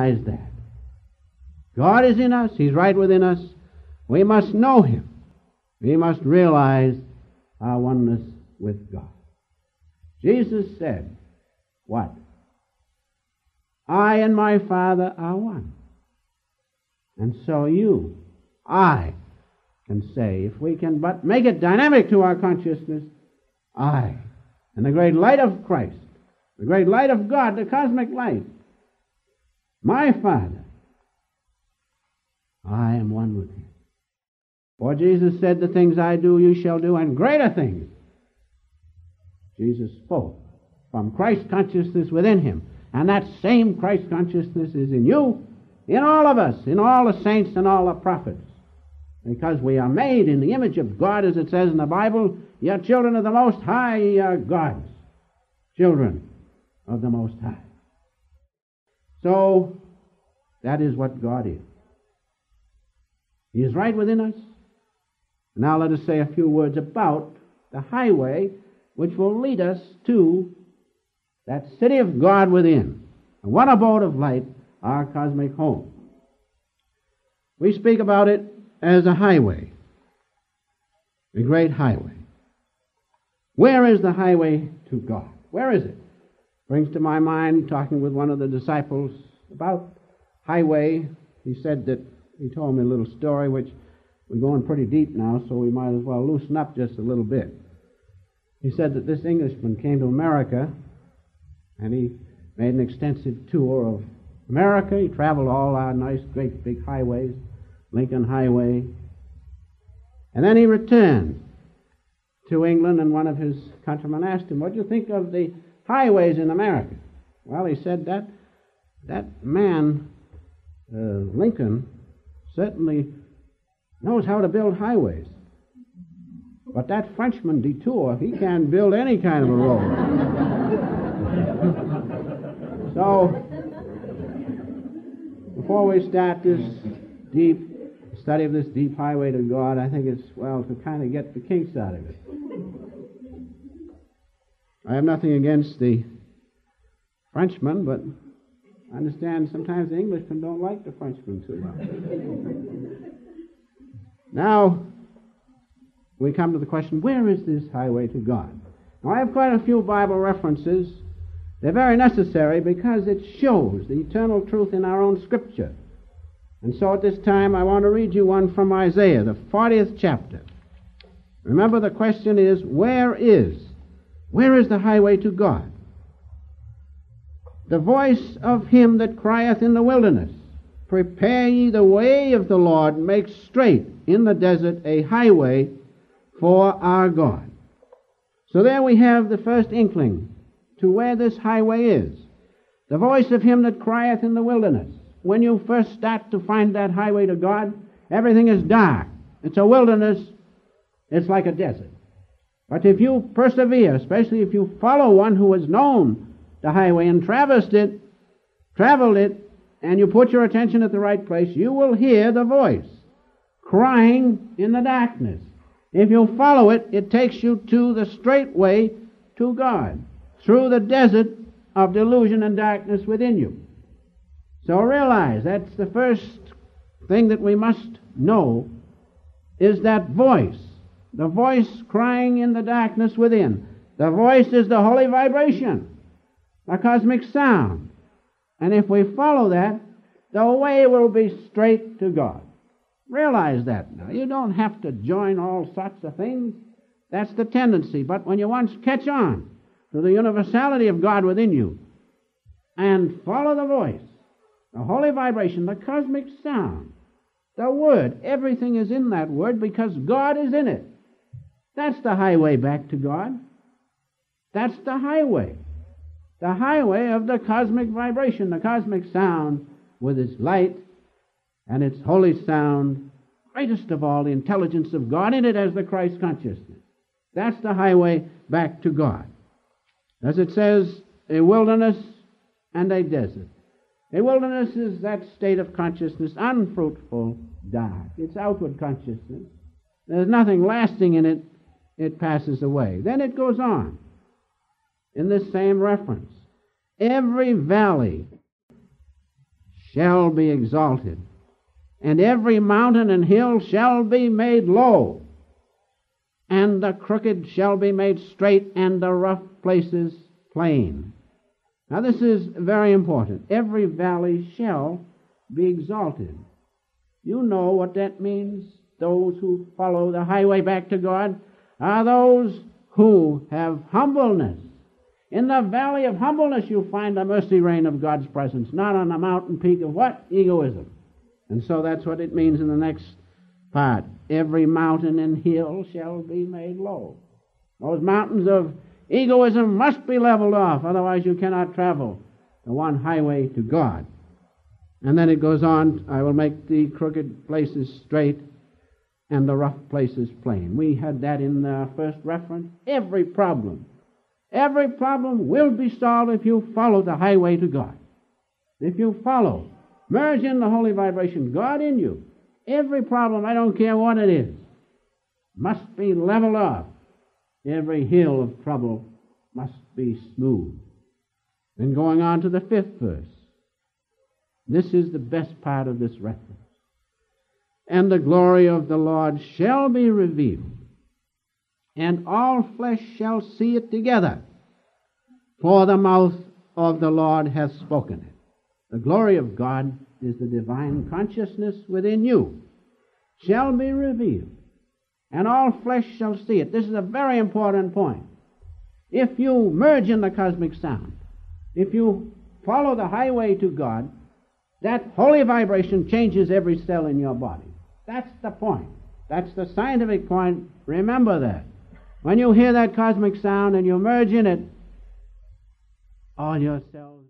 that. God is in us. He's right within us. We must know Him. We must realize our oneness with God. Jesus said, what? I and my Father are one. And so I can say, if we can but make it dynamic to our consciousness, I, and the great light of Christ, the great light of God, the cosmic light, my Father, I am one with Him. For Jesus said, the things I do you shall do, and greater things. Jesus spoke from Christ consciousness within Him. And that same Christ consciousness is in you, in all of us, in all the saints and all the prophets. Because we are made in the image of God, as it says in the Bible, ye are children of the Most High, ye are God's children of the Most High. So, that is what God is. He is right within us. Now let us say a few words about the highway which will lead us to that city of God within, the one abode of light, our cosmic home. We speak about it as a highway, a great highway. Where is the highway to God? Where is it? Brings to my mind, talking with one of the disciples about highway, he told me a little story, which we're going pretty deep now, so we might as well loosen up just a little bit. He said that this Englishman came to America, and he made an extensive tour of America. He traveled all our nice, great, big highways, Lincoln Highway. And then he returned to England, and one of his countrymen asked him, what do you think of the highways in America? Well, he said that man, Lincoln, certainly knows how to build highways. But that Frenchman, Detour, he can't build any kind of a road. So, before we start this deep study of this deep highway to God, I think it's well to kind of get the kinks out of it. I have nothing against the Frenchman, but I understand sometimes the Englishmen don't like the Frenchman too well. Now, we come to the question, where is this highway to God? Now, I have quite a few Bible references. They're very necessary because it shows the eternal truth in our own Scripture. And so at this time, I want to read you one from Isaiah, the 40th chapter. Remember, the question is, where is the highway to God? The voice of him that crieth in the wilderness, prepare ye the way of the Lord, make straight in the desert a highway for our God. So there we have the first inkling to where this highway is. The voice of him that crieth in the wilderness. When you first start to find that highway to God, everything is dark. It's a wilderness. It's like a desert. But if you persevere, especially if you follow one who has known the highway and traversed it, traveled it, and you put your attention at the right place, you will hear the voice crying in the darkness. If you follow it, it takes you to the straight way to God, through the desert of delusion and darkness within you. So realize that's the first thing that we must know, is that voice, the voice crying in the darkness within. The voice is the holy vibration, a cosmic sound. And if we follow that, the way will be straight to God. Realize that now. You don't have to join all sorts of things. That's the tendency. But when you once catch on to the universality of God within you and follow the voice, the holy vibration, the cosmic sound, the Word, everything is in that Word because God is in it. That's the highway back to God. That's the highway. The highway of the cosmic vibration, the cosmic sound with its light and its holy sound, greatest of all, the intelligence of God in it as the Christ consciousness. That's the highway back to God. As it says, a wilderness and a desert. A wilderness is that state of consciousness, unfruitful, dark. It's outward consciousness. There's nothing lasting in it. It passes away. Then it goes on. In this same reference, every valley shall be exalted, and every mountain and hill shall be made low, and the crooked shall be made straight, and the rough places plain. Now this is very important. Every valley shall be exalted. You know what that means. Those who follow the highway back to God are those who have humbleness. In the valley of humbleness you find the mercy reign of God's presence, not on the mountain peak of what? Egoism. And so that's what it means in the next part. Every mountain and hill shall be made low. Those mountains of egoism must be leveled off, otherwise you cannot travel the one highway to God. And then it goes on, I will make the crooked places straight and the rough places plain. We had that in the first reference. Every problem will be solved if you follow the highway to God. If you follow, merge in the holy vibration, God in you. Every problem, I don't care what it is, must be leveled off. Every hill of trouble must be smooth. Then going on to the 5th verse. This is the best part of this reference. And the glory of the Lord shall be revealed, and all flesh shall see it together, for the mouth of the Lord hath spoken it. The glory of God is the divine consciousness within you, shall be revealed, and all flesh shall see it. This is a very important point. If you merge in the cosmic sound, if you follow the highway to God, that holy vibration changes every cell in your body. That's the point. That's the scientific point. Remember that. When you hear that cosmic sound and you merge in it, all your cells